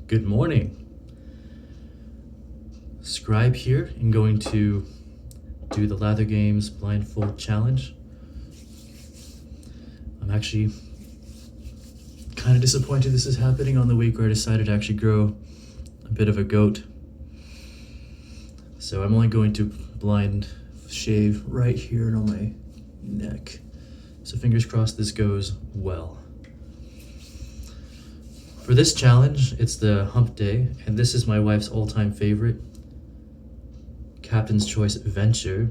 Good morning. Scribe here and going to do the Lather Games blindfold challenge. I'm actually kind of disappointed this is happening on the week where I decided to actually grow a bit of a goat. So I'm only going to blind shave right here and on my neck. So fingers crossed this goes well. For this challenge, it's the Hump Day, and this is my wife's all-time favorite, Captain's Choice Venture.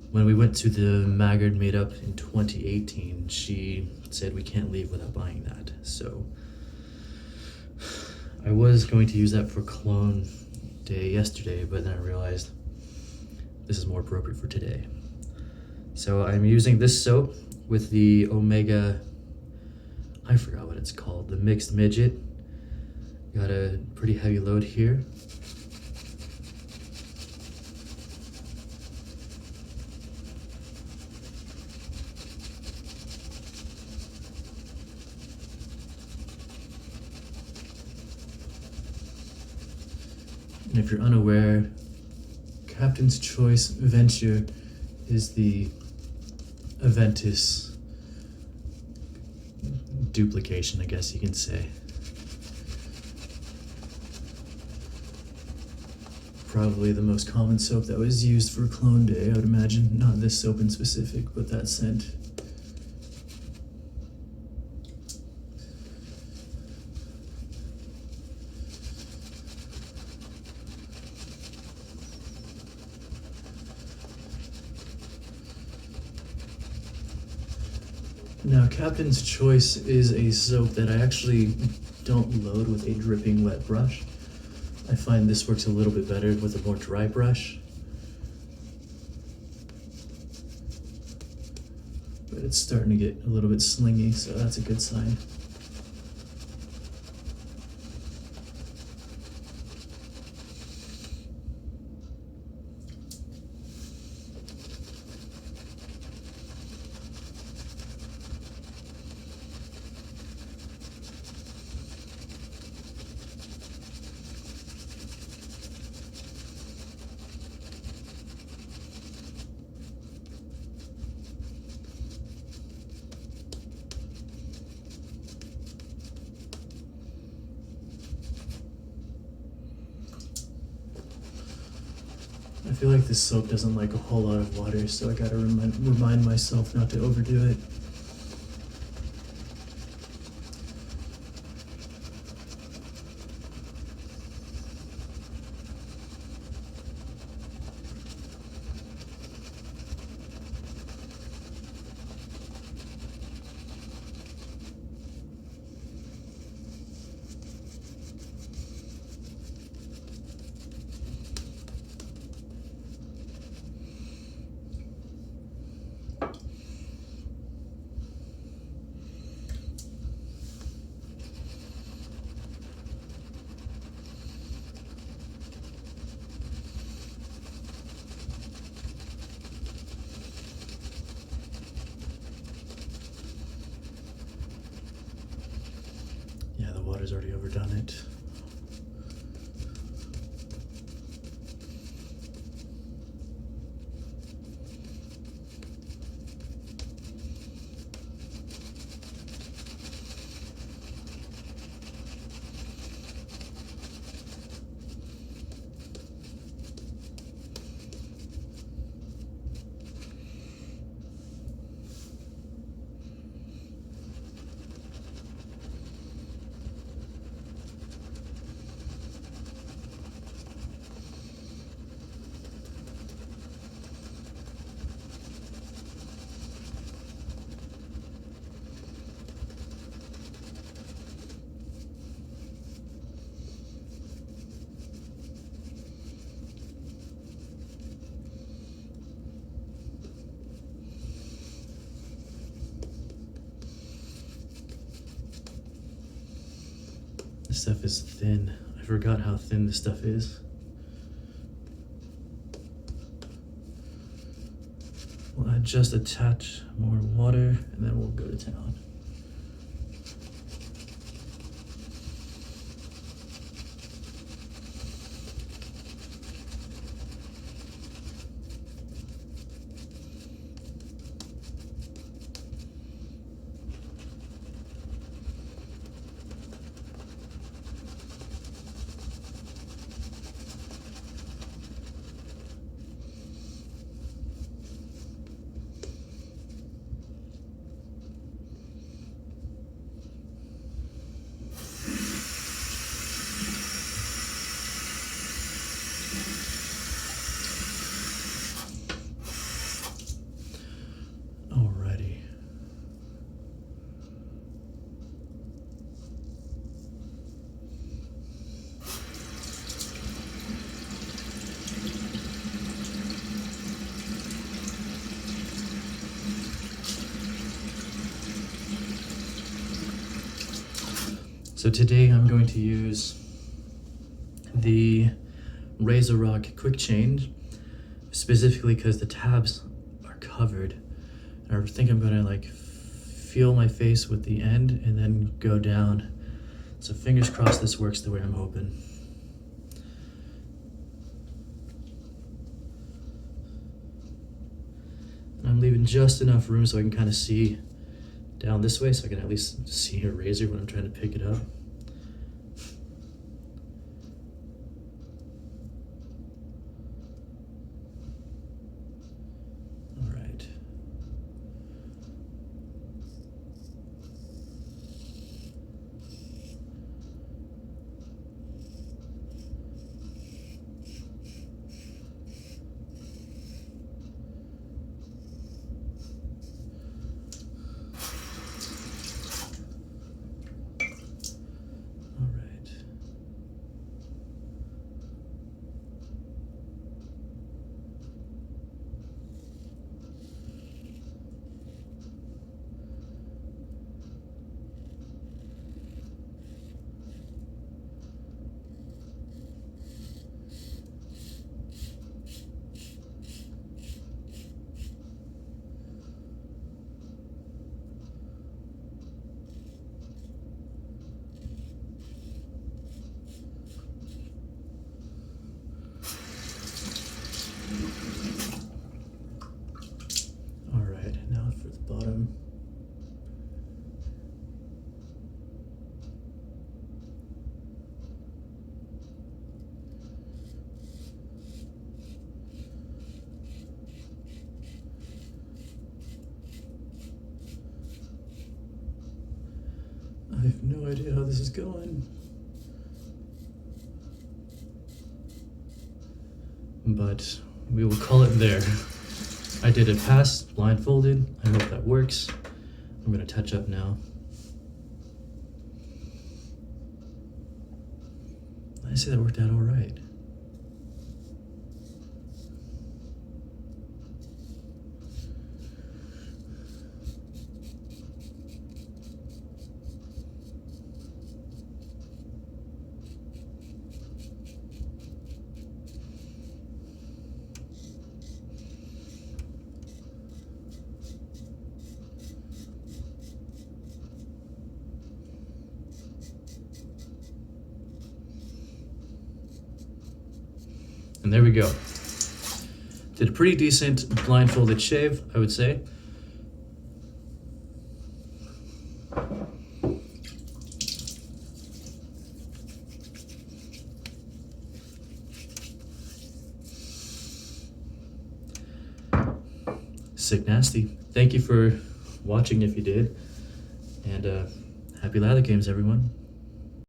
When we went to the Maggard meetup in 2018, she said we can't leave without buying that. So I was going to use that for Clone Day yesterday, but then I realized this is more appropriate for today. So I'm using this soap with the Omega, I forgot what it's called, the Mixed Midget. Got a pretty heavy load here. And if you're unaware, Captain's Choice Venture is the Aventus duplication, I guess you can say. Probably the most common soap that was used for Clone Day, I would imagine. Not this soap in specific, but that scent. Now, Captain's Choice is a soap that I actually don't load with a dripping wet brush. I find this works a little bit better with a more dry brush. But it's starting to get a little bit slingy, so that's a good sign. I feel like this soap doesn't like a whole lot of water, so I gotta remind myself not to overdo it. Yeah, the water's already overdone it. This stuff is thin. I forgot how thin this stuff is. We'll add just a touch more water and then we'll go to town. So today I'm going to use the Razor Rock Quick Change, specifically because the tabs are covered. And I think I'm gonna like feel my face with the end and then go down. So fingers crossed this works the way I'm hoping. And I'm leaving just enough room so I can kind of see down this way, so I can at least see a razor when I'm trying to pick it up. All right. Now for the bottom. I have no idea how this is going, but we will call it there. I did a pass blindfolded. I hope that works. I'm gonna touch up now. I say that worked out all right. And there we go. Did a pretty decent blindfolded shave, I would say. Sick nasty. Thank you for watching if you did. And happy lather games, everyone.